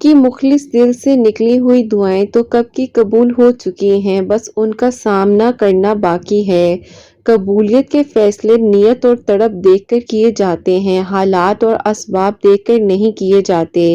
आपकी मुखलिस दिल से निकली हुई दुआएं तो कब की कबूल हो चुकी हैं, बस उनका सामना करना बाकी है। कबूलियत के फैसले नियत और तड़प देखकर किए जाते हैं, हालात और असबाब देखकर नहीं किए जाते।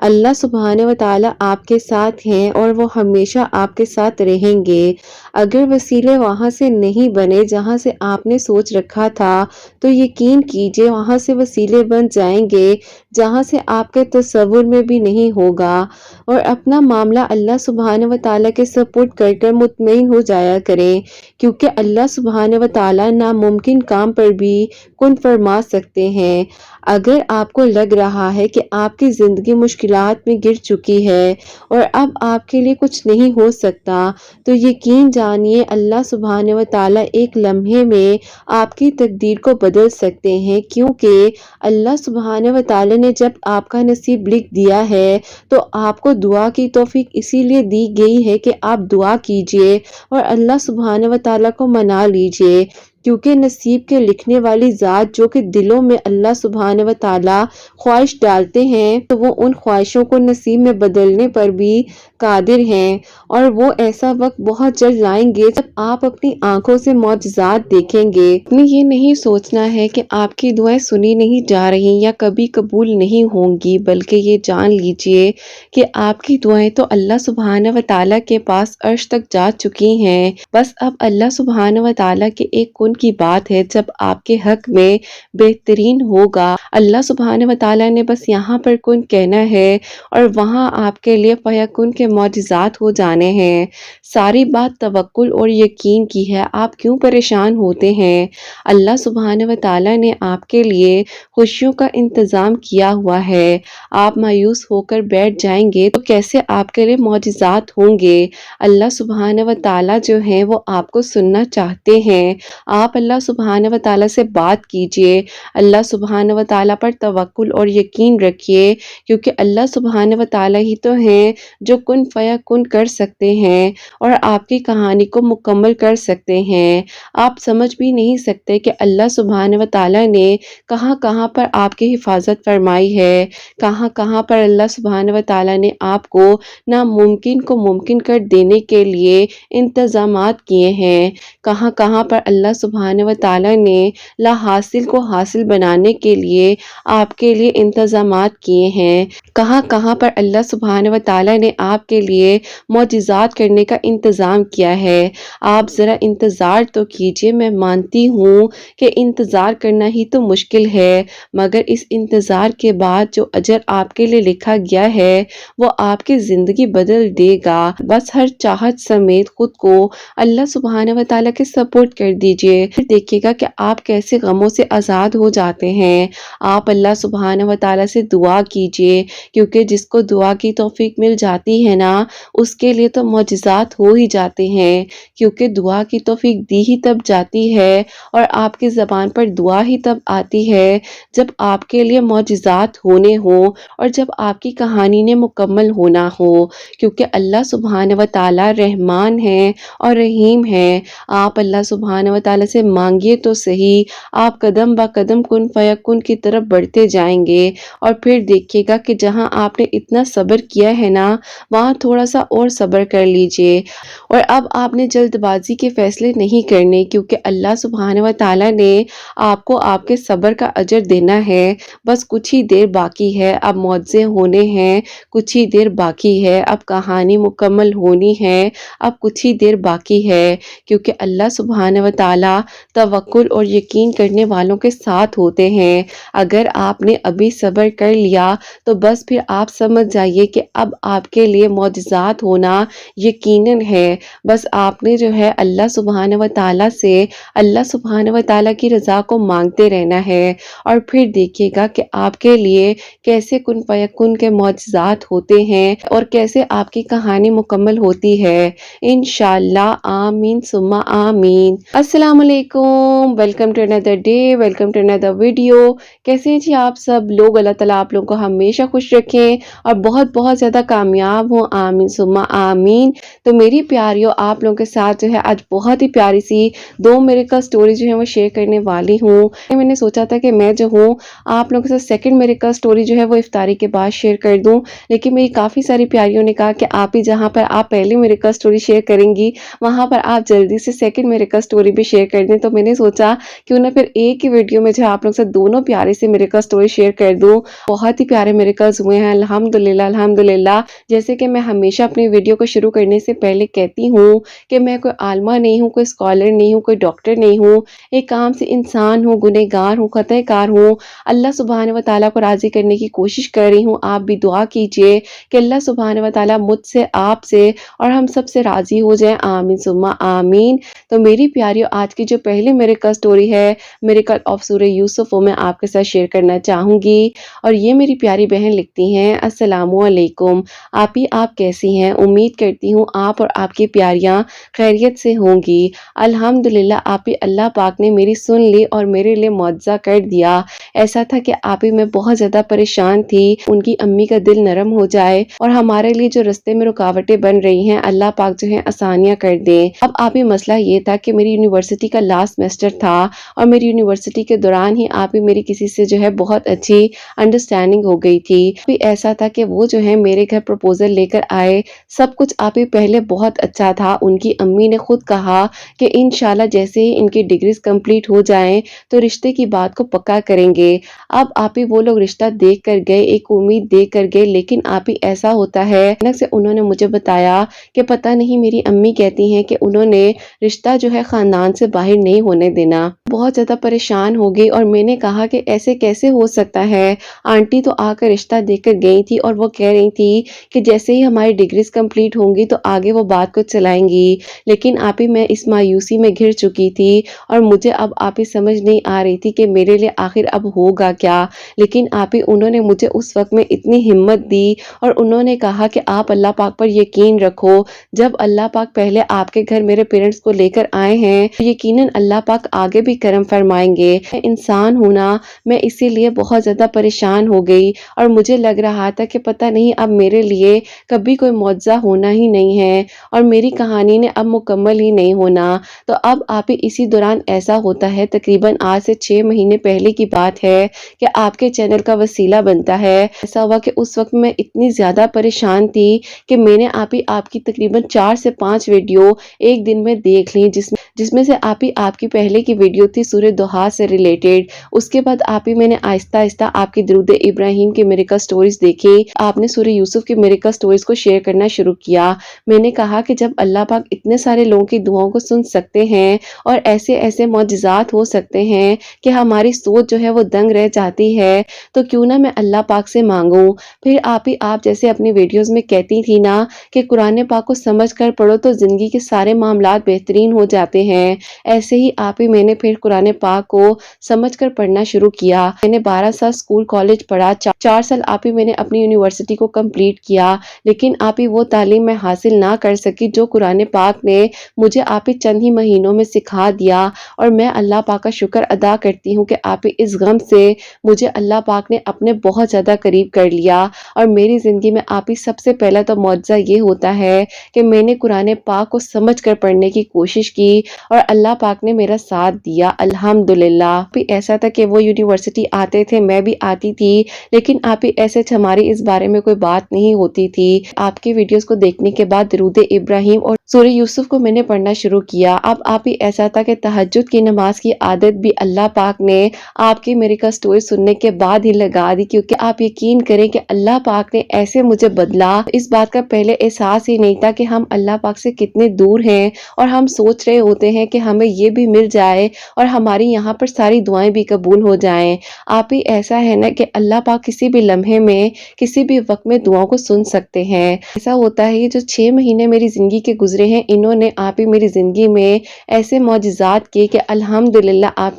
अल्लाह सुब्हाने व तआला आपके साथ हैं और वो हमेशा आपके साथ रहेंगे। अगर वसीले वहाँ से नहीं बने जहाँ से आपने सोच रखा था, तो यकीन कीजिए वहाँ से वसीले बन जाएंगे जहाँ से आपके तसव्वुर में भी नहीं होगा। और अपना मामला अल्लाह सुब्हाने व तआला के सपुर्द कर कर मुतमईन हो जाया करें, क्योंकि अल्लाह सुब्हाने व तआला नामुमकिन काम पर भी कुन फरमा सकते हैं। अगर आपको लग रहा है कि आपकी ज़िंदगी मुश्किलात में गिर चुकी है और अब आपके लिए कुछ नहीं हो सकता, तो यकीन जानिए अल्लाह सुब्हाने व तआला एक लम्हे में आपकी तकदीर को बदल सकते हैं, क्योंकि अल्लाह सुब्हाने व तआला ने जब आपका नसीब लिख दिया है तो आपको दुआ की तौफीक इसीलिए दी गई है कि आप दुआ कीजिए और अल्लाह सुब्हाने व तआला को मना लीजिए, क्योंकि नसीब के लिखने वाली ज़ात जो कि दिलों में अल्लाह सुब्हाने व तआला ख्वाहिश डालते हैं, तो वो उन ख्वाहिशों को नसीब में बदलने पर भी कादिर हैं। और वो ऐसा वक्त बहुत जल्द लाएंगे जब आप अपनी आंखों से मौजज़ात देखेंगे। अपने ये नहीं सोचना है कि आपकी दुआएं सुनी नहीं जा रही या कभी कबूल नहीं होंगी, बल्कि ये जान लीजिए कि आपकी दुआएं तो अल्लाह सुब्हाने व तआला के पास अर्श तक जा चुकी हैं। बस अब अल्लाह सुब्हाने व तआला के एक कुन की बात है जब आपके हक में बेहतरीन होगा। अल्लाह सुब्हाने व तआला ने बस यहाँ पर कुन कहना है और वहाँ आपके लिए फयकुन के मौजिज़ात हो जाने हैं। सारी बात तवक्कुल और यकीन की है, आप क्यों परेशान होते हैं? अल्लाह सुब्हाने व तआला ने आपके लिए खुशियों का इंतज़ाम किया हुआ है। आप मायूस होकर बैठ जाएंगे तो कैसे आपके लिए मौजिज़ात होंगे। अल्लाह सुब्हाने व तआला जो हैं वो आपको सुनना चाहते हैं। आप अल्लाह सुब्हाने व तआला से बात कीजिए, अल्लाह सुब्हाने व तआला पर तवक्कुल और यकीन रखिए, क्योंकि अल्लाह सुब्हाने व तआला ही तो हैं जो कुन फयकुन कर सकते हैं और आपकी कहानी को मुकम्मल कर सकते हैं। आप समझ भी नहीं सकते कि अल्लाह सुब्हाने व तआला ने कहाँ कहाँ पर आपकी हिफाजत फरमाई है, कहाँ कहाँ पर अल्लाह सुब्हाने व तआला ने आपको नामुमकिन को मुमकिन कर देने के लिए इंतज़ामात किए हैं, कहाँ कहाँ पर अल्लाह सुब्हाने व तआला ने ला हासिल को हासिल बनाने के लिए आपके लिए इंतज़ामात किए हैं, कहाँ कहाँ पर अल्लाह सुब्हाने व तआला ने आपके लिए मौजिज़ात करने का इंतज़ाम किया है। आप ज़रा इंतज़ार तो कीजिए। मैं मानती हूँ कि इंतज़ार करना ही तो मुश्किल है, मगर इस इंतज़ार के बाद जो अजर आपके लिए लिखा गया है वो आपकी ज़िंदगी बदल देगा। बस हर चाहत समेत खुद को अल्लाह सुब्हाने व तआला के सपोर्ट कर दीजिए, फिर देखिएगा कि आप कैसे गमों से आज़ाद हो जाते हैं। आप अल्लाह सुब्हाने व तआला से दुआ कीजिए, क्योंकि जिसको दुआ की तौफीक मिल जाती है ना, उसके लिए तो मौजिज़ात हो ही जाते हैं, क्योंकि दुआ की तौफीक दी ही तब जाती है और आपकी ज़बान पर दुआ ही तब आती है जब आपके लिए मौजिज़ात होने हो और जब आपकी कहानी ने मुकम्मल होना हो, क्योंकि अल्लाह सुब्हाने व तआला रहमान है और रहीम है। आप अल्लाह सुब्हाने व तआला से मांगिए तो सही, आप कदम ब कदम कुन फयकुन की तरफ बढ़ते जाएंगे और फिर देखिएगा कि जहां आपने इतना सब्र किया है ना, वहां थोड़ा सा और सब्र कर लीजिए। और अब आपने जल्दबाजी के फैसले नहीं करने, क्योंकि अल्लाह सुब्हाने व तआला ने आपको आपके सब्र का अजर देना है। बस कुछ ही देर बाकी है, अब मौज़े होने हैं, कुछ ही देर बाकी है, अब कहानी मुकम्मल होनी है, अब कुछ ही देर बाकी है, क्योंकि अल्लाह सुब्हाने व तआला तवक्कुल और यकीन करने वालों के साथ होते हैं। अगर आपने अभी सब्र कर लिया तो बस फिर आप समझ जाइए कि अब आपके लिए मौजिज़ात होना यकीनन है। बस आपने जो है अल्लाह सुब्हाने व तआला से अल्लाह सुब्हाने व तआला की रज़ा को मांगते रहना है और फिर देखिएगा कि आपके लिए कैसे कुन फयकुन के मौजिज़ात होते हैं और कैसे आपकी कहानी मुकम्मल होती है। इंशाअल्लाह, आमीन सुम्मा आमीन। अस्सलाम वालेकुम, welcome to another day, welcome to another video. कैसे हैं जी आप सब लोग? अल्लाह ताला आप लोगों को हमेशा खुश रखें और बहुत बहुत ज़्यादा कामयाब हो, आमीन सुम्मा आमीन। तो मेरी प्यारियों, आप लोगों के साथ जो है आज बहुत ही प्यारी सी 2 मिरेकल स्टोरी जो है वो शेयर करने वाली हूँ। मैंने सोचा था कि मैं जो हूँ आप लोगों के साथ सेकंड मिरेकल स्टोरी जो है वो इफ्तारी के बाद शेयर कर दूँ, लेकिन मेरी काफ़ी सारी प्यारियों ने कहा कि आप ही जहाँ पर आप पहली मिरेकल स्टोरी शेयर करेंगी, वहाँ पर आप जल्दी से सेकंड मिरेकल स्टोरी भी शेयर कर दें। तो मैंने सोचा क्यों ना फिर एक ही वीडियो में जो है आप लोगों के साथ दोनों प्यारे से मिरेकल स्टोरी शेयर कर दूँ। बहुत ही प्यारे मिरेकल्स हुए हैं अल्हम्दुलिल्लाह अल्हम्दुलिल्लाह। जैसे कि मैं हमेशा अपनी वीडियो को शुरू करने से पहले कहती हूँ कि मैं कोई आलिमा नहीं हूँ, कोई स्कॉलर नहीं हूँ, कोई डॉक्टर नहीं हूँ, एक आम सी इंसान हूँ, गुनहगार हूँ, खताकार हूँ। अल्लाह सुब्हान व तआला को राज़ी करने की कोशिश कर रही हूँ। आप भी दुआ कीजिए कि अल्लाह सुब्हान व तआला मुझसे, आपसे और हम सब से राज़ी हो जाएँ। आमीन सुम्मा आमीन। तो मेरी प्यारियों, आज की जो पहली मिरेकल स्टोरी है, मिरेकल ऑफ सूरह यूसुफ, वो मैं आपके साथ शेयर करना चाहूँगी। और ये मेरी प्यारी बहन लिखती हैं, अस्सलामु अलैकुम। आप कैसी हैं? उम्मीद करती हूँ आप और आपकी प्यारियाँ खैरियत से होंगी। अल्हम्दुलिल्लाह अल्लाह पाक ने मेरी सुन ली और मेरे लिए मुआवजा कर दिया। ऐसा था कि मैं बहुत ज़्यादा परेशान थी, उनकी अम्मी का दिल नरम हो जाए और हमारे लिए जो रास्ते में रुकावटें बन रही हैं, अल्लाह पाक जो है आसानियाँ कर दे। अब मसला ये था कि मेरी यूनिवर्सिटी का लास्ट सेमेस्टर था और मेरी यूनिवर्सिटी के दौरान ही मेरी किसी से जो है बहुत अच्छी अंडरस्टैंडिंग हो गई थी। ऐसा था कि वो जो है मेरे घर प्रपोजल लेकर आए। सब कुछ पहले बहुत अच्छा था। उनकी अम्मी ने खुद कहा कि इंशाल्लाह जैसे ही इनकी डिग्रीज कंप्लीट हो जाएं तो रिश्ते की बात को पक्का करेंगे। अब वो लोग रिश्ता देख कर गए, एक उम्मीद देख कर गए, लेकिन ऐसा होता है अचानक से उन्होंने मुझे बताया कि पता नहीं, मेरी अम्मी कहती हैं कि उन्होंने रिश्ता जो है खानदान से बाहर नहीं होने देना। बहुत ज्यादा परेशान हो गई और मैंने कहा कि ऐसे कैसे हो सकता है? आंटी तो आकर रिश्ता देकर गई थी और वो कह रही थी कि जैसे ही हमारी डिग्रीज कंप्लीट होंगी तो आगे वो बात को चलाएंगी। लेकिन मैं इस मायूसी में घिर चुकी थी और मुझे अब समझ नहीं आ रही थी कि मेरे लिए आखिर अब होगा क्या। लेकिन उन्होंने मुझे उस वक्त में इतनी हिम्मत दी और उन्होंने कहा कि आप अल्लाह पाक पर यकीन रखो। जब अल्लाह पाक पहले आपके घर मेरे पेरेंट्स को लेकर आए हैं तो यकीनन अल्लाह पाक आगे भी करम फरमाएंगे। मैं इंसान हूं ना, मैं इसीलिए बहुत ज्यादा परेशान हो गई और मुझे लग रहा था कि पता नहीं अब मेरे लिए कभी कोई मुआवजा होना ही नहीं है और मेरी कहानी ने अब मुकम्मल ही नहीं होना। तो अब इसी दौरान ऐसा होता है, तकरीबन आज से 6 महीने पहले की बात है कि आपके चैनल का वसीला बनता है। ऐसा हुआ कि उस वक्त मैं इतनी ज्यादा परेशान थी कि मैंने आपकी तकरीबन 4 से 5 वीडियो एक दिन में देख ली, जिसमें से आपकी पहले की वीडियो थी सूरह दुहा से रिलेटेड। उसके बाद मैंने आहिस्ता आहिस्ता आपकी दुरूद इब्राहिम की मिरेकल स्टोरीज देखी। आपने सूरह यूसुफ की मिरेकल स्टोरीज को शेयर करना शुरू किया। मैंने कहा कि जब अल्लाह पाक इतने सारे लोगों की दुआओं को सुन सकते हैं और ऐसे ऐसे मौजज़ात हो सकते हैं कि हमारी सोच जो है वो दंग रह जाती है, तो क्यों ना मैं अल्लाह पाक से मांगूं। फिर आप जैसे अपनी वीडियोस में कहती थी ना कि कुरान पाक को समझ कर पढ़ो तो जिंदगी के सारे मामलात बेहतरीन हो जाते हैं। ऐसे ही मैंने फिर कुरान पाक को समझ कर पढ़ना शुरू किया। मैंने 12 साल स्कूल कॉलेज पढ़ा, 4 साल मैंने अपनी यूनिवर्सिटी को कंप्लीट किया, लेकिन वो तालीम मैं हासिल ना कर सकी जो कुरान पाक ने मुझे चंद ही महीनों में सिखा दिया। और मैं अल्लाह पाक का शुक्र अदा करती हूँ कि इस गम से मुझे अल्लाह पाक ने अपने बहुत ज़्यादा करीब कर लिया। और मेरी ज़िंदगी में सबसे पहला तो मौजज़ा ये होता है कि मैंने कुरान पाक को समझ कर पढ़ने की कोशिश की और अल्लाह पाक ने मेरा साथ दिया अल्हम्दुलिल्लाह। ऐसा था कि वो यूनिवर्सिटी आते थे, मैं भी आती थी, लेकिन ऐसे हमारी इस बारे में कोई बात नहीं होती थी। आपकी वीडियोस को देखने के बाद दुरूद इब्राहिम और सूरह यूसुफ को मैंने पढ़ना शुरू किया। अब ऐसा था कि तहज्जुद की नमाज की आदत भी अल्लाह पाक ने आपकी मिरेकल स्टोरी सुनने के बाद ही लगा दी, क्योंकि आप यकीन करें कि अल्लाह पाक ने ऐसे मुझे बदला। इस बात का पहले एहसास ही नहीं था कि हम अल्लाह पाक से कितने दूर हैं और हम सोच रहे होते हैं कि हमें ये भी मिल जाए और हमारी यहाँ पर सारी दुआएं भी कबूल हो जाएं। ऐसा है ना कि अल्लाह पाक किसी भी लम्हे में, किसी भी वक्त में दुआओं को सुन सकते हैं। ऐसा होता है, ये जो 6 महीने मेरी जिंदगी के गुजरे हैं, इन्होंने मेरी जिंदगी में ऐसे मौजज़ात किए कि अल्हम्दुलिल्लाह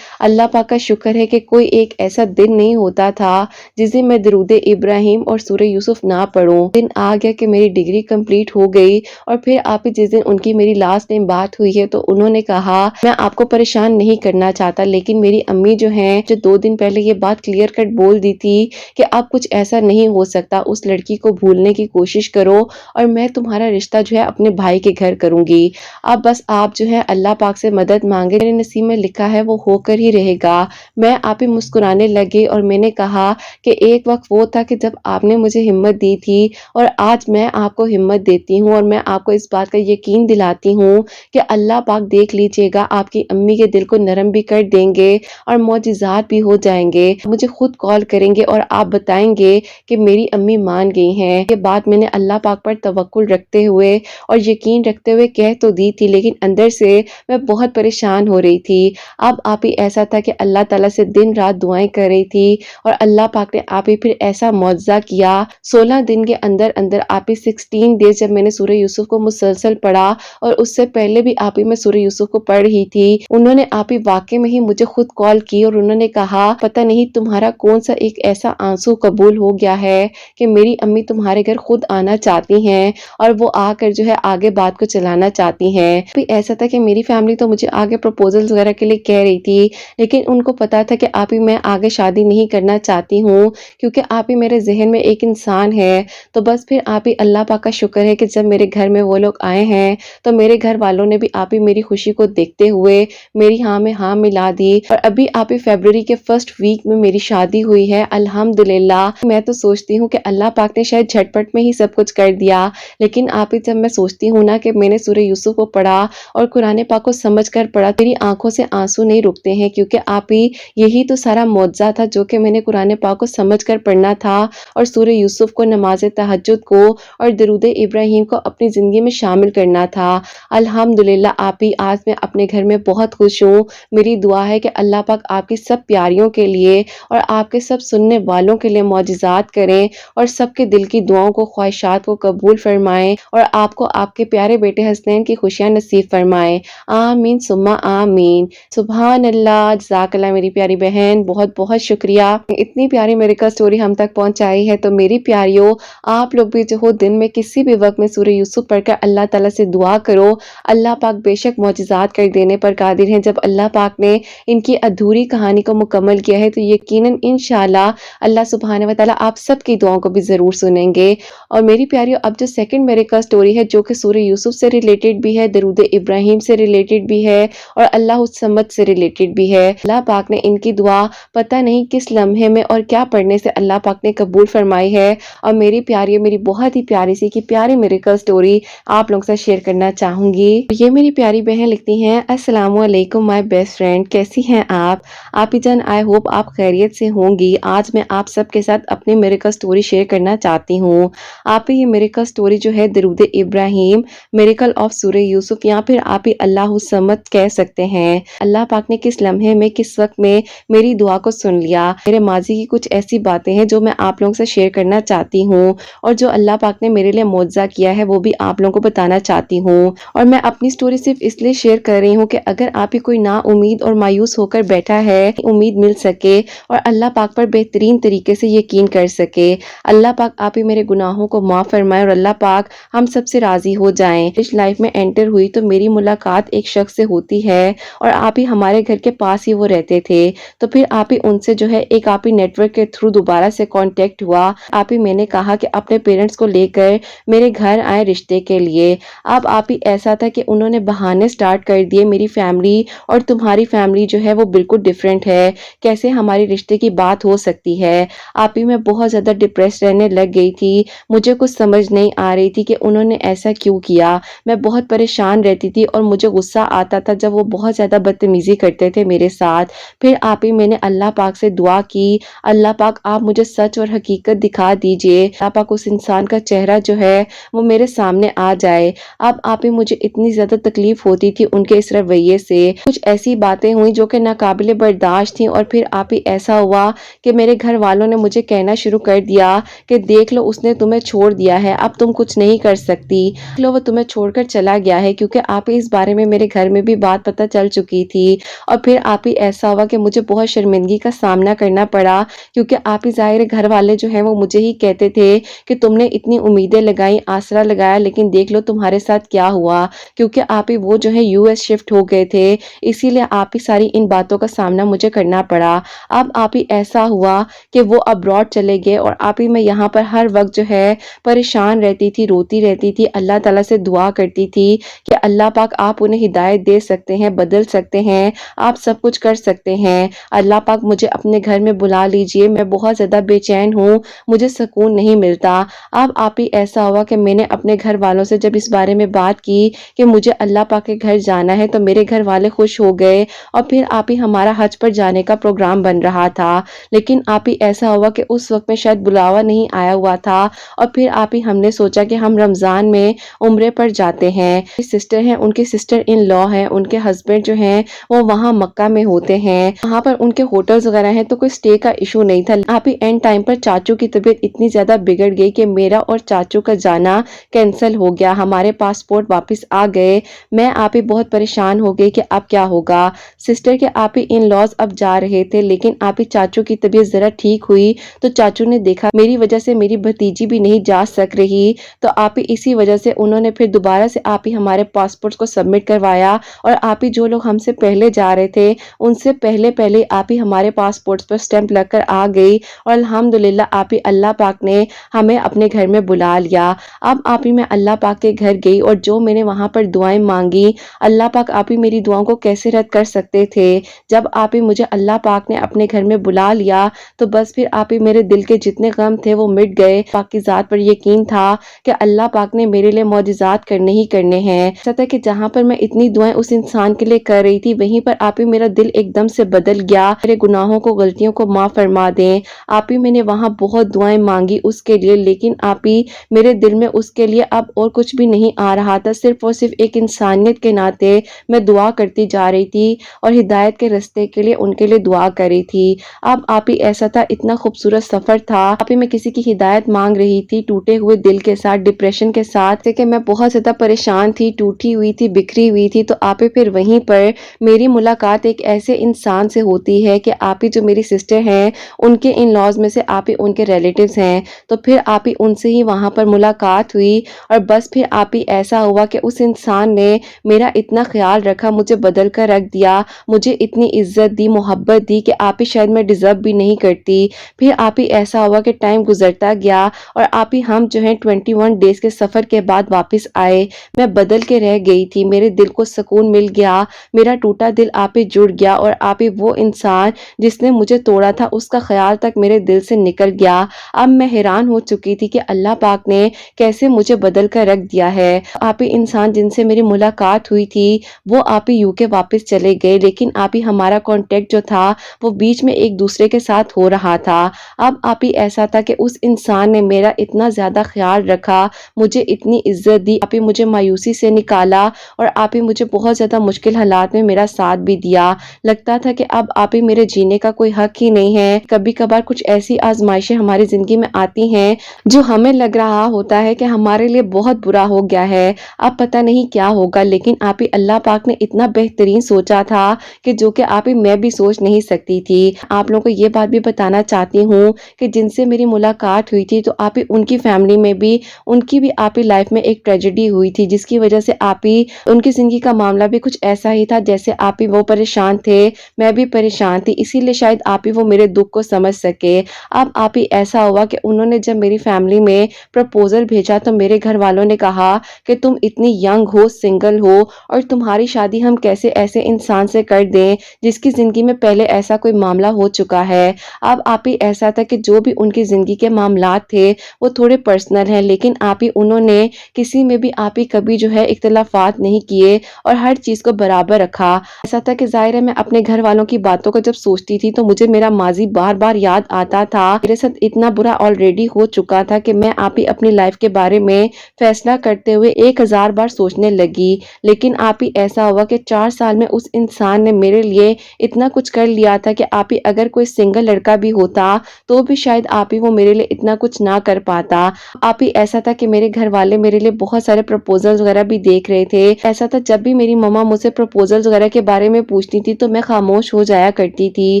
अल्लाह पाक का शुक्र है कि कोई एक ऐसा दिन नहीं होता था जिस दिन मैं दुरूद इब्राहिम और सूरह यूसुफ ना पढ़ूं। दिन आ गया कि मेरी डिग्री कंप्लीट हो गई और फिर जिस दिन उनकी मेरी लास्ट टाइम बात हुई है तो उन्होंने कहा मैं आपको परेशान नहीं करना चाहता, लेकिन मेरी अम्मी जो हैं, जो 2 दिन पहले ये बात क्लियर कट बोल दी थी کہ اب کچھ ایسا نہیں ہو سکتا، اس لڑکی کو بھولنے کی کوشش کرو اور میں تمہارا رشتہ جو ہے اپنے بھائی کے گھر کروں گی۔ اب بس آپ جو ہے اللہ پاک سے مدد مانگے، میرے نصیب میں لکھا ہے وہ ہو کر ہی رہے گا۔ میں آپ ہی مسکرانے لگے اور میں نے کہا کہ ایک وقت وہ تھا کہ جب آپ نے مجھے ہمت دی تھی اور آج میں آپ کو ہمت دیتی ہوں اور میں آپ کو اس بات کا یقین دلاتی ہوں کہ اللہ پاک دیکھ لیجئے گا، آپ کی امی کے دل کو نرم بھی کر دیں گے اور معجزات بھی ہو جائیں گے۔ مجھے خود کال کریں گے اور آپ بتائیں گے کہ میری امی مان گئی ہیں۔ یہ بات میں نے اللہ پاک پر توکل رکھتے ہوئے اور یقین رکھتے ہوئے کہہ تو دی تھی، لیکن اندر سے میں بہت پریشان ہو رہی تھی۔ اب آپ ہی ایسا تھا کہ اللہ تعالیٰ سے دن رات دعائیں کر رہی تھی اور اللہ پاک نے آپ ہی پھر ایسا معجزہ کیا۔ 16 دن کے اندر اندر آپ ہی 16 ڈیز جب میں نے سورہ یوسف کو مسلسل پڑھا اور اس سے پہلے بھی آپ ہی میں سورہ یوسف کو پڑھ رہی تھی، انہوں نے آپ ہی واقع میں ہی مجھے خود کال کی اور انہوں نے کہا پتہ نہیں تمہارا کون سا ایک ایسا آنسو قبول ہو گیا ہے کہ میری امی تمہارے گھر خود آنا چاہتی ہیں اور وہ آ کر جو ہے آگے بات کو چلانا چاہتی ہیں۔ بھی ایسا تھا کہ میری فیملی تو مجھے آگے پروپوزلز وغیرہ کے لیے کہہ رہی تھی، لیکن ان کو پتا تھا کہ آپ ہی میں آگے شادی نہیں کرنا چاہتی ہوں کیونکہ آپ ہی میرے ذہن میں ایک انسان ہے۔ تو بس پھر آپ ہی اللہ پاک کا شکر ہے کہ جب میرے گھر میں وہ لوگ آئے ہیں تو میرے گھر والوں نے بھی آپ ہی میری خوشی کو دیکھتے ہوئے میری ہاں میں ہاں ملا دی اور ابھی آپ ہی فیبروری کے فرسٹ ویک میں میری شادی ہوئی ہے الحمدللہ۔ میں تو سوچتی ہوں کہ اللہ پاک نے شاید جھٹپٹ میں ہی سب کچھ کر دیا، لیکن آپ ہی جب میں سوچتی ہوں نا کہ میں نے سورہ یوسف کو پڑھا اور قرآن پاک کو سمجھ کر پڑھا، میری آنکھوں سے آنسو نہیں رکتے ہیں کیونکہ آپ ہی یہی تو سارا معجزہ تھا جو کہ میں نے قرآن پاک کو سمجھ کر پڑھنا تھا اور سورہ یوسف کو، نماز تہجد کو اور درود ابراہیم کو اپنی زندگی میں شامل کرنا تھا۔ الحمدللہ آپ ہی آج میں اپنے گھر میں بہت خوش ہوں۔ میری دعا ہے کہ اللہ پاک آپ کی سب پیاریوں کے لیے اور آپ کے سب سننے والوں کے لیے معجزات کریں اور سب کے دل کی دعاؤں کو، خواہشات کو قبول فرمائیں اور آپ کو آپ کے پیارے بیٹے حسنین کی خوشیاں نصیب فرمائیں۔ آمین ثم آمین۔ سبحان اللہ، جزاک اللہ میری پیاری بہن، بہت بہت شکریہ۔ اتنی پیاری میریکل سٹوری ہم تک پہنچائی ہے، تو میری پیاریوں آپ لوگ بھی جو ہو دن میں کسی بھی وقت میں سورہ یوسف پڑھ کر اللہ تعالیٰ سے دعا کرو۔ اللہ پاک بے شک معجزات کر دینے پر قادر ہیں۔ جب اللہ پاک نے ان کی ادھوری کہانی کو مکمل کیا ہے تو یقیناً انشاءاللہ اللہ سبحانہ و تعالیٰ آپ سب کی دعاؤں کو بھی ضرور سنیں گے۔ اور میری پیاریوں اب جو سیکنڈ میریکل سٹوری ہے جو کہ سورہ یوسف سے ریلیٹڈ بھی ہے، درود ابراہیم سے ریلیٹڈ بھی ہے اور اللہ الصمد سے ریلیٹڈ بھی ہے۔ اللہ پاک نے ان کی دعا پتہ نہیں کس لمحے میں اور کیا پڑھنے سے اللہ پاک نے قبول فرمائی ہے، اور میری پیاریوں میری بہت ہی پیاری سی کی پیاری میریکل سٹوری آپ لوگوں سے شیئر کرنا چاہوں گی۔ یہ میری پیاری بہن لکھتی ہیں، السلام علیکم مائی بیسٹ فرینڈ، کیسی ہیں آپ ہی جان؟ آئی ہوپ آپ خیریت سے ہوں گی۔ آج میں آپ سب کے ساتھ اپنی میریکل سٹوری شیئر کرنا چاہتی ہوں۔ آپ ہی یہ میریکل سٹوری جو ہے درود ابراہیم، میریکل آف سورہ یوسف، یا پھر آپ ہی اللہ الصمد کہہ سکتے ہیں۔ اللہ پاک نے کس لمحے میں کس وقت میں میری دعا کو سن لیا۔ میرے ماضی کی کچھ ایسی باتیں ہیں جو میں آپ لوگوں سے شیئر کرنا چاہتی ہوں اور جو اللہ پاک نے میرے لیے معجزہ کیا ہے وہ بھی آپ لوگوں کو بتانا چاہتی ہوں۔ اور میں اپنی سٹوری صرف اس لیے شیئر کر رہی ہوں کہ اگر آپ ہی کوئی نا امید اور مایوس ہو کر بیٹھا ہے، امید مل سکے اور اللہ پاک پر بہترین طریقے سے یقین کر سکے۔ اللہ پاک آپ ہی میرے گناہوں کو معاف فرمائے اور اللہ پاک ہم سب سے راضی ہو جائیں۔ اس لائف میں انٹر ہوئی تو میری ملاقات ایک شخص سے ہوتی ہے اور آپ ہی ہمارے گھر کے پاس ہی وہ رہتے تھے، تو پھر آپ ہی ان سے جو ہے ایک آپ ہی نیٹ ورک کے تھرو دوبارہ سے کانٹیکٹ ہوا۔ آپ ہی میں نے کہا کہ اپنے پیرنٹس کو لے کر میرے گھر آئے رشتے کے لیے۔ اب آپ ہی ایسا تھا کہ انہوں نے بہانے سٹارٹ کر دیے، میری فیملی اور تمہاری فیملی جو ہے وہ بالکل ڈیفرنٹ ہے، کیسے ہماری رشتے کی بات ہو سکتی ہے۔ آپ ہی میں بہت زیادہ ڈپریس رہنے لگ گئی تھی، مجھے کچھ سمجھ نہیں آ رہی تھی کہ انہوں نے ایسا کیوں کیا۔ میں بہت پریشان رہتی تھی اور مجھے غصہ آتا تھا جب وہ بہت زیادہ بدتمیزی کرتے تھے میرے ساتھ۔ پھر آپ ہی میں نے اللہ پاک سے دعا کی، اللہ پاک آپ مجھے سچ اور حقیقت دکھا دیجئے، اللہ پاک اس انسان کا چہرہ جو ہے وہ میرے سامنے آ جائے۔ اب آپ ہی مجھے اتنی زیادہ تکلیف ہوتی تھی ان کے اس رویے سے، کچھ ایسی باتیں ہوئی جو کہ ناقابل برداشت تھیں، اور پھر آپ ہی ایسا ہوا کہ میرے گھر والوں نے مجھے کہنا شروع کر دیا کہ دیکھ لو اس نے تمہیں چھوڑ دیا ہے، اب تم کچھ نہیں کر سکتی، دیکھ لو وہ تمہیں چھوڑ کر چلا گیا ہے، کیونکہ آپ ہی اس بارے میں میرے گھر میں بھی بات پتہ چل چکی تھی۔ اور پھر آپ ہی ایسا ہوا کہ مجھے بہت شرمندگی کا سامنا کرنا پڑا، کیونکہ آپ ہی ظاہر گھر والے جو ہیں وہ مجھے ہی کہتے تھے کہ تم نے اتنی امیدیں لگائیں، آسرا لگایا، لیکن دیکھ لو تمہارے ساتھ کیا ہوا، کیونکہ آپ ہی وہ جو ہے یو ایس شفٹ ہو گئے تھے، اسی لیے آپ ہی ساری ان باتوں کا سامنا مجھے کرنا پڑا۔ اب آپ ہی ایسا ہوا کہ وہ ابراڈ چلے گئے اور آپ ہی میں یہاں پر ہر وقت جو ہے پریشان رہتی تھی، روتی رہتی تھی، اللہ تعالیٰ سے دعا کرتی تھی کہ اللہ پاک آپ انہیں ہدایت دے سکتے ہیں، بدل سکتے ہیں، آپ سب کچھ کر سکتے ہیں، اللہ پاک مجھے اپنے گھر میں بلا لیجئے، میں بہت زیادہ بے چین ہوں، مجھے سکون نہیں ملتا۔ اب آپ ہی ایسا ہوا کہ میں نے اپنے گھر والوں سے جب اس بارے میں بات کی کہ مجھے اللہ پاک کے گھر جانا ہے تو میرے گھر والے خوش ہو گئے اور پھر آپ ہی ہمارا حج پر جانے کا پروگرام بن رہا تھا۔ لیکن آپ ہی ایسا ہوا کہ اس وقت میں شاید بلاوا نہیں آیا ہوا تھا اور پھر آپ ہی ہم نے سوچا کہ ہم رمضان میں عمرے پر جاتے ہیں۔ سسٹر ہیں، ان کی سسٹر ان لا ہیں، ان کے ہسبینڈ جو ہیں وہ وہاں مکہ میں ہوتے ہیں، وہاں پر ان کے ہوٹلز وغیرہ ہیں تو کوئی سٹے کا ایشو نہیں تھا۔ آپ ہی اینڈ ٹائم پر چاچو کی طبیعت اتنی زیادہ بگڑ گئی کہ میرا اور چاچو کا جانا کینسل ہو گیا، ہمارے پاسپورٹ واپس آ گئے۔ میں آپ ہی بہت پریشان ہو گئی کہ اب کیا ہوگا۔ سسٹر کے آپ ہی ان لاز اب جا رہے تھے لیکن آپ ہی چاچو کی طبیعت ذرا ٹھیک ہوئی تو چاچو نے دیکھا میری وجہ سے میری بھتیجی بھی نہیں جا سک رہی تو آپ ہی اسی وجہ سے انہوں نے پھر دوبارہ سے آپ ہی ہمارے پاسپورٹس کو سبمٹ کروایا اور آپ ہی جو لوگ ہم سے پہلے جا رہے تھے ان سے پہلے آپ ہی ہمارے پاسپورٹس پر سٹیمپ لگ کر آ گئی اور الحمدللہ آپ ہی اللہ پاک نے ہمیں اپنے گھر میں بلا لیا۔ اب آپ ہی میں اللہ پاک کے گھر گئی اور جو میں نے وہاں پر دعائیں مانگی، اللہ پاک آپ ہی میری دعاؤں کو کیسے رد کر سکتے تھے۔ جب آپ ہی مجھے اللہ پاک نے اپنے گھر میں بلا لیا تو بس پھر آپ ہی میرے دل کے جتنے غم تھے وہ مٹ گئے۔ پاک کی ذات پر یقین تھا کہ اللہ پاک نے میرے لیے معجزات کرنے ہی کرنے ہیں۔ ایسا تھا کہ جہاں پر میں اتنی دعائیں اس انسان کے لیے کر رہی تھی وہیں پر آپ ہی میرا دل ایک دم سے بدل گیا، میرے گناہوں کو، غلطیوں کو معاف فرما دیں۔ آپ ہی میں نے وہاں بہت دعائیں مانگی اس کے لیے لیکن آپ ہی میرے دل میں اس کے لیے اب اور کچھ بھی نہیں آ رہا تھا، صرف اور صرف ایک انسانیت کے ناطے میں دعا کرتی جا رہی تھی اور ہدایت کے رستے کے لیے ان کے لیے دعا کر رہی تھی۔ اب آپ ہی ایسا تھا، اتنا خوبصورت سفر تھا، آپ ہی میں کسی کی ہدایت مانگ رہی تھی ٹوٹے ہوئے دل کے ساتھ، ڈپریشن کے ساتھ، کہ میں بہت زیادہ پریشان تھی، ٹوٹی ہوئی تھی، بکھری ہوئی تھی۔ تو آپ ہی پھر وہیں پر میری ملاقات ایک ایسے انسان سے ہوتی ہے کہ آپ ہی جو میری سسٹر ہیں ان کے ان لاز میں سے آپ ہی ان کے ریلیٹیوز ہیں، تو پھر آپ ہی ان سے ہی وہاں پر ملاقات ہوئی اور بس پھر آپ ہی ایسا ہوا کہ اس انسان نے میرا اتنا خیال رکھا، مجھے بدل کر رکھ دیا، مجھے اتنی عزت دی، محبت دی کہ آپ ہی شاید میں ڈیزرو بھی نہیں کرتی۔ پھر آپ ہی ایسا ہوا کہ ٹائم گزرتا گیا اور آپ ہی ہم جو ہیں 21 ڈیز کے سفر کے بعد واپس آئے۔ میں بدل کے رہ گئی تھی، میرے دل کو سکون مل گیا، میرا ٹوٹا دل آپ ہی جڑ گیا اور آپ ہی وہ انسان جس نے مجھے توڑا تھا اس کا خیال تک میرے دل سے نکل گیا۔ اب میں حیران ہو چکی تھی کہ اللہ پاک نے کیسے مجھے بدل کر رکھ دیا ہے۔ آپ ہی انسان جن سے میری ملاقات ہوئی تھی وہ آپ ہی UK واپس چلے گئے لیکن آپ ہی ہمارا کانٹیکٹ جو تھا وہ بیچ میں ایک دوسرے کے ساتھ ہو رہا تھا۔ اب آپ ہی ایسا تھا کہ اس انسان نے میرا اتنا زیادہ خیال رکھا، مجھے اتنی عزت دی، آپ ہی مجھے مایوسی سے نکالا اور آپ ہی مجھے بہت زیادہ مشکل حالات میں میرا ساتھ بھی دیا۔ لگتا تھا کہ اب آپ ہی میرے جینے کا کوئی حق ہی نہیں ہے۔ کبھی کبھار کچھ ایسی آزمائشیں ہماری زندگی میں آتی ہیں جو ہمیں لگ رہا ہوتا ہے کہ ہمارے لیے بہت برا ہو گیا ہے، اب پتہ نہیں کیا ہوگا، لیکن آپ ہی اللہ پاک نے اتنا بہترین سوچا تھا کہ جو کہ آپ ہی میں بھی سوچ نہیں سکتی تھی۔ آپ لوگوں کو یہ بات بھی بتانا چاہتی ہوں کہ جن سے میری ملاقات ہوئی تھی تو آپ ہی ان کی فیملی میں بھی ان کی بھی آپ ہی لائف میں ایک ٹریجڈی ہوئی تھی جس کی وجہ سے آپ ہی ان کی زندگی کا معاملہ بھی کچھ ایسا ہی تھا جیسے آپ ہی وہ پریشان تھے میں بھی پریشان تھی، اسی لیے شاید آپ ہی وہ میرے دکھ کو سمجھ سکے۔ اب آپ ہی ایسا ہوا کہ انہوں نے جب میری فیملی میں پرپوزل بھیجا تو میرے گھر والوں نے کہا کہ تم اتنی ینگ ہو، سنگل ہو اور تمہاری شادی ہم کیسے ایسے انسان سے کر دیں جس کی زندگی میں پہلے ایسا کوئی معاملہ ہو چکا ہے۔ اب آپ ہی ایسا تھا کہ جو بھی ان کی زندگی کے معاملات تھے وہ تھوڑے پرسنل ہیں لیکن آپ ہی انہوں نے کسی میں بھی آپ ہی کبھی جو ہے اختلافات نہیں کیے اور ہر چیز کو برابر رکھا۔ ایسا تھا کہ ظاہر ہے میں اپنے گھر والوں کی باتوں کو جب سوچتی تھی تو مجھے میرا ماضی بار بار یاد آتا تھا، میرے ساتھ اتنا برا آلریڈی ہو چکا تھا کہ میں آپ ہی اپنی لائف کے بارے میں فیصلہ کرتے ہوئے 1000 بار سوچنے لگی۔ لیکن آپ ہی ایسا ہوا کہ 4 سال میں اس انسان نے میرے لیے اتنا کچھ کر لیا تھا کہ آپ ہی اگر کوئی سنگل لڑکا بھی ہوتا تو بھی شاید آپ ہی وہ میرے لیے اتنا کچھ نہ کر پاتا۔ آپ ہی ایسا تھا کہ میرے گھر والے میرے لیے بہت سارے پروپوزلز وغیرہ بھی دیکھ رہے تھے۔ ایسا تھا جب بھی میری ماما مجھ سے پروپوزلز وغیرہ کے بارے میں پوچھتی تھی تو میں خاموش ہو جایا کرتی تھی،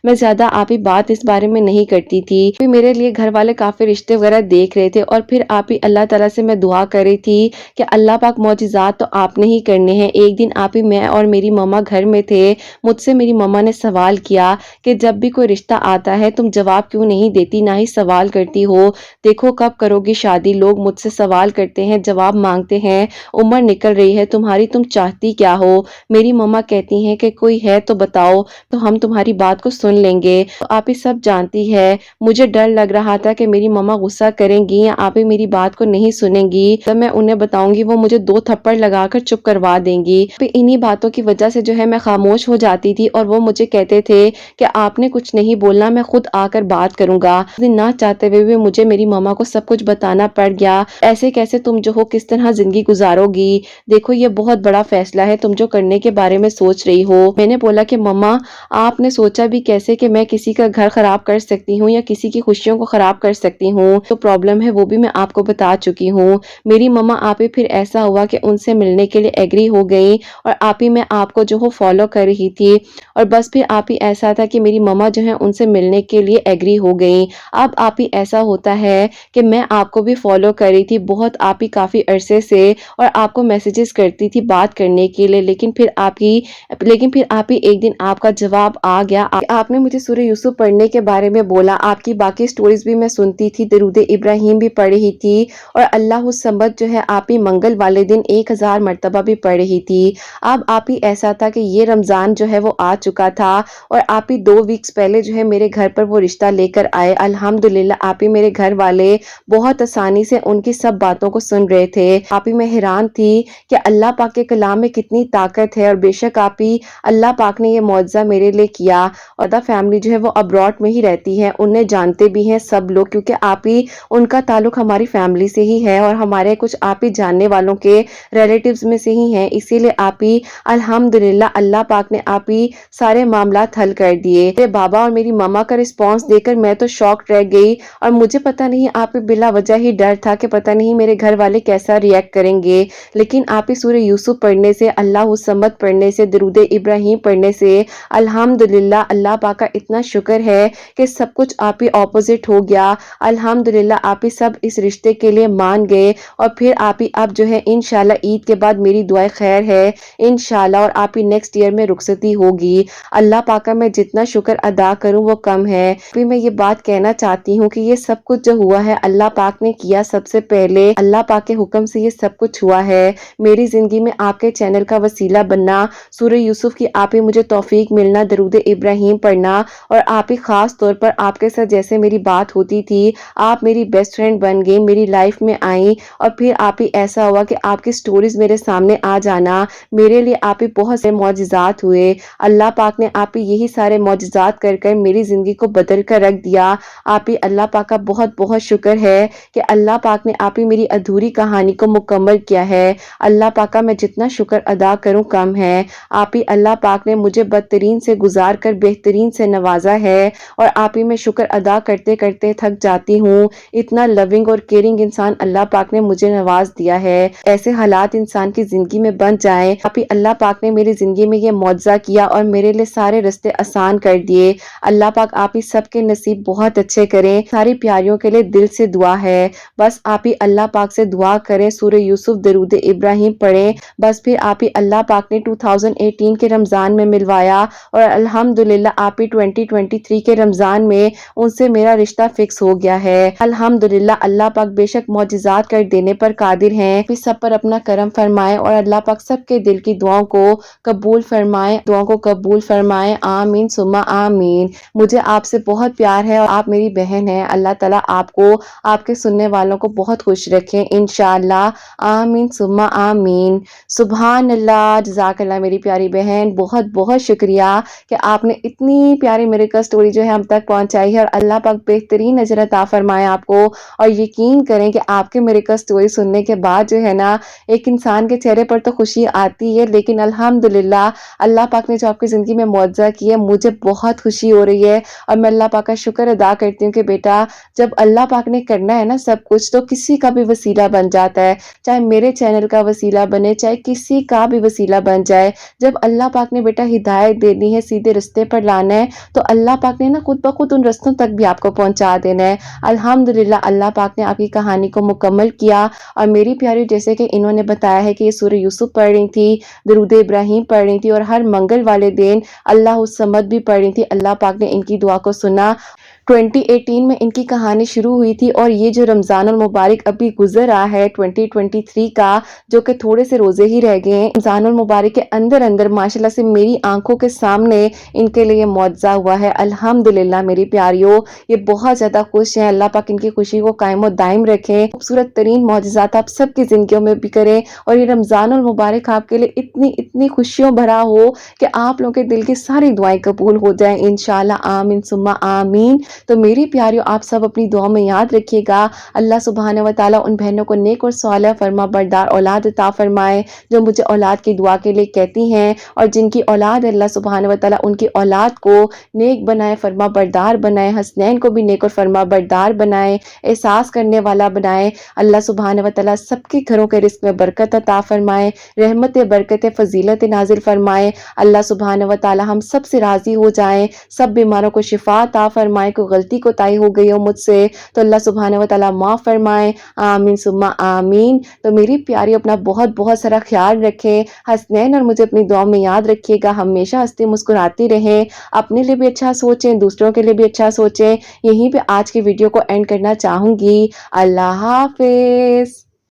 میں زیادہ آپ ہی بات اس بارے میں نہیں کرتی تھی۔ پھر میرے لیے گھر والے کافی رشتے وغیرہ دیکھ رہے تھے اور پھر آپ ہی اللہ تعالیٰ سے میں دعا کر رہی تھی کہ اللہ پاک معجزات تو آپ نے ہی کرنے ہیں۔ ایک دن آپ ہی میں اور میری ماما گھر میں تھے، مجھ سے میری ماما نے سوال کیا کہ جب بھی کوئی رشتہ آتا ہے तुम जवाब क्यों नहीं देती, ना ही सवाल करती हो। देखो कब करोगी शादी, लोग मुझसे सवाल करते हैं, जवाब मांगते हैं, उम्र निकल रही है तुम्हारी, तुम चाहती क्या हो। मेरी मम्मा कहती हैं कि कोई है तो बताओ, तो हम तुम्हारी बात को सुन लेंगे। तो आप ही सब जानती है, मुझे डर लग रहा था कि मेरी मम्मा गुस्सा करेंगी या आप ही मेरी बात को नहीं सुनेंगी, तब मैं उन्हें बताऊंगी, वो मुझे 2 थप्पड़ लगाकर चुप करवा देंगी। इन्हीं बातों की वजह से जो है मैं खामोश हो जाती थी और वो मुझे कहते थे कि आपने कुछ नहीं बोलना, मैं खुद आकर बात करूंगा। ना चाहते हुए भी मुझे मेरी मम्मा को सब कुछ बताना पड़ गया। ऐसे कैसे तुम जो हो किस तरह जिंदगी गुजारोगी, देखो ये बहुत बड़ा फैसला है तुम जो करने के बारे में सोच रही हो। मैंने बोला कि मम्मा आपने सोचा भी कैसे कि मैं किसी का घर खराब कर सकती हूँ या किसी की खुशियों को खराब कर सकती हूँ। तो प्रॉब्लम है वो भी मैं आपको बता चुकी हूँ। मेरी मम्मा आप ही फिर ऐसा हुआ कि उनसे मिलने के लिए एग्री हो गई और आप ही मैं आपको जो हो फॉलो कर रही थी और बस फिर आप ही ऐसा था कि मेरी मम्मा जो है उनसे मिलने के लिए एग्री हो गई। अब आप ही ऐसा होता है कि मैं आपको भी फॉलो कर रही थी बहुत, आप ही काफ़ी अरसे से, और आपको मैसेजेस करती थी बात करने के लिए, लेकिन फिर आप ही एक दिन आपका जवाब आ गया। आपने मुझे सूरह यूसुफ पढ़ने के बारे में बोला, आपकी बाकी स्टोरीज भी मैं सुनती थी, दरूद इब्राहिम भी पढ़ रही थी और अल्लाह समद जो है आप ही मंगल वाले दिन 1000 मरतबा भी पढ़ रही थी। अब आप ही ऐसा था कि ये रमज़ान जो है वो आ चुका था और आप ही 2 वीक्स पहले जो है मेरे घर पर वो रिश्ता लेकर आए। अल्हम्दुलिल्लाह आप ही मेरे घर वाले बहुत आसानी से उनकी सब बातों को सुन रहे थे। आप ही मैं हैरान थी कि अल्लाह पाक के कलाम में कितनी ताकत है और बेशक आप ही अल्लाह पाक ने ये मौजज़ा मेरे लिए किया। और द फैमिली जो है वो अब्रॉड में ही रहती है, उन्हें जानते भी हैं सब लोग, क्योंकि आप ही उनका ताल्लुक हमारी फैमिली से ही है और हमारे कुछ आप ही जानने वालों के रिलेटिव्स में से ही हैं। इसीलिए आप ही अल्हम्दुलिल्लाह अल्लाह पाक ने आप ही सारे मामलात हल कर दिए। मेरे बाबा और मेरी मम्मा का रिस्पॉन्स देकर मैं तो शॉक रह गई और मुझे पता नहीं आप ही बिला वजह ही डर था कि पता नहीं मेरे घर वाले कैसा रिएक्ट करेंगे। लेकिन आप ही सूरह यूसुफ पढ़ने से, अल्लाह सम्मद पढ़ने से, दरूद इब्राहिम पढ़ने से अल्हम्दुलिल्लाह अल्लाह पाक का इतना शुक्र है कि सब कुछ आप ही ऑपोजिट हो गया। अल्हम्दुलिल्लाह आप ही सब इस रिश्ते के लिए मान गए और फिर आप ही अब जो है इंशाल्लाह ईद के बाद मेरी दुआएं खैर है इंशाल्लाह, और आप ही नेक्स्ट ईयर में रुखसती होगी। अल्लाह पाक का मैं जितना शुक्र अदा करूं वो कम है। फिर मैं ये बात कहना चाहती हूँ कि ये सब कुछ जो हुआ है अल्लाह पाक ने किया, सबसे पहले अल्लाह पाक के हुक्म से ये सब कुछ हुआ है। मेरी जिंदगी में आपके चैनल का वसीला बनना, सूरह यूसुफ की आप ही मुझे तौफीक मिलना, दरूद इब्राहिम पढ़ना और आप ही खास तौर पर आपके साथ जैसे मेरी बात होती थी, आप मेरी बेस्ट फ्रेंड बन गई, मेरी लाइफ में आई और फिर आप ही ऐसा हुआ कि आपकी स्टोरीज मेरे सामने आ जाना, मेरे लिए आप ही बहुत से मौजिज़ात हुए। अल्लाह पाक ने आप ही यही सारे मौजिज़ात कर कर मेरी ज़िंदगी को बदल कर रख दिया। आप ही अल्लाह पाक का बहुत बहुत शुक्र है कि अल्लाह पाक ने आप ही मेरी अधूरी कहानी को मुकम्मल किया है। अल्लाह पाक का मैं जितना शुक्र अदा करूं कम है। आप ही अल्लाह पाक ने मुझे बदतरीन से गुजार कर बेहतरीन से नवाजा है और आप ही मैं शुक्र अदा करते करते थक जाती हूँ। इतना लविंग और केयरिंग इंसान अल्लाह पाक ने मुझे नवाज दिया है। ऐसे हालात इंसान की जिंदगी में बन जाए, आप ही अल्लाह पाक ने मेरी जिंदगी में ये मौजज़ा किया और मेरे लिए सारे रास्ते आसान कर दिए। अल्लाह पाक आप ही सबके नसीब बहुत अच्छे करें। सारी प्यारियों के लिए दिल से दुआ है, बस आप ही अल्लाह पाक से दुआ करें, सूरह यूसुफ दरूद इब्राहिम पढ़ें, बस फिर आप ही अल्लाह पाक ने 2018 के रमज़ान में मिलवाया और अल्हम्दुलिल्लाह आप ही 2023 के रमज़ान में उनसे मेरा रिश्ता फिक्स हो गया है। अल्हम्दुलिल्लाह अल्लाह पाक बेशक मौजिज़ात कर देने पर कादिर हैं। फिर सब पर अपना करम फरमाए और अल्लाह पाक सबके दिल की दुआओं को कबूल फरमाए, दुआओं को कबूल फरमाए, आमीन सुम्मा आमीन। मुझे आपसे बहुत प्यार है और आप मेरी बहन है। अल्लाह ताला आपको, आपके सुनने वालों को बहुत खुश रखें इंशाअल्लाह, आमीन सुम्मा आमीन। सुभान अल्लाह, जज़ाकल्लाह मेरी प्यारी बहन, बहुत बहुत शुक्रिया कि आपने इतनी प्यारी मिरेकल स्टोरी जो है हम तक पहुंचाई है और अल्लाह पाक बेहतरीन नजर अता फरमाए आपको। और यकीन करें कि आपके मिरेकल स्टोरी सुनने के बाद जो है ना, एक इंसान के चेहरे पर तो खुशी आती है, लेकिन अल्हम्दुलिल्लाह अल्लाह पाक ने जो आपकी ज़िंदगी में मुआवजा किया, मुझे बहुत खुशी हो रही है। और मैं अल्लाह पाक का शुक्र अदा करती हूँ कि बेटा जब अल्लाह पाक ने करना है ना सब कुछ, तो किसी का भी वसीला बन जाता है, चाहे मेरे चैनल का वसीला बने, चाहे किसी का भी वसीला बन जाए। जब अल्लाह पाक ने बेटा हिदायत देनी है, सीधे रास्ते पर लाना है, तो अल्लाह पाक ने ना खुद ब खुद उन रास्तों तक भी आपको पहुंचा देना है। अल्हम्दुलिल्लाह अल्लाह पाक ने आपकी कहानी को मुकम्मल किया। और मेरी प्यारी, जैसे कि इन्होंने बताया है कि ये सूरह यूसुफ पढ़ रही थी, दरूद इब्राहिम पढ़ रही थी और हर मंगल वाले दिन अल्लाह उस समद भी पढ़ रही थी। अल्लाह पाक ने इनकी दुआ को सुना। 2018 में इनकी कहानी शुरू हुई थी और ये जो रमज़ान अल मुबारक अभी गुजर रहा है 2023 का, जो कि थोड़े से रोज़े ही रह गए हैं, रमज़ान अल मुबारक के अंदर अंदर माशाल्लाह से मेरी आंखों के सामने इनके लिए मुआवजा हुआ है। अल्हम्दुलिल्लाह मेरी प्यारियों, ये बहुत ज़्यादा खुश हैं। अल्लाह पाक इनकी खुशी को कायम और दायम रखें, खूबसूरत तरीन मौजज़ात आप सबकी ज़िंदगियों में भी करें और ये रमज़ान अल मुबारक आपके लिए इतनी इतनी खुशियों भरा हो कि आप लोगों के दिल की सारी दुआएं कबूल हो जाएं इंशाल्लाह। आमीन सुम्मा आमीन। तो मेरी प्यारियों, आप सब अपनी दुआ में याद रखिएगा, अल्लाह सुब्हानहू व तआला उन बहनों को नेक और सालिह फरमा बरदार औलाद अता फरमाए जो मुझे औलाद की दुआ के लिए कहती हैं, और जिनकी औलाद अल्लाह सुब्हानहू व तआला उनकी औलाद को नेक बनाए, फरमा बरदार बनाए, हसनैन को भी नेक और फरमा बरदार बनाए, एहसास करने वाला बनाए। अल्लाह सुब्हानहू व तआला सबके घरों के रिस्क में बरकत अता फरमाए, रहमत बरकत फजीलत नाजिल फरमाए। अल्लाह सुब्हानहू व तआला हम सब से राजी हो जाएं, सब बीमारों को शिफा अता फरमाए। कोई गलती कोताही हो गई हो मुझसे तो अल्लाह सुब्हानहू व तआला माफ़ फरमाए। आमीन सुम्मा आमीन। तो मेरी प्यारी, अपना बहुत बहुत सारा ख्याल रखें, हसनैन और मुझे अपनी दुआ में याद रखिएगा, हमेशा हंसती मुस्कुराती रहें, अपने लिए भी अच्छा सोचें, दूसरों के लिए भी अच्छा सोचें। यहीं पे आज की वीडियो को एंड करना चाहूँगी। अल्लाह हाफिज़।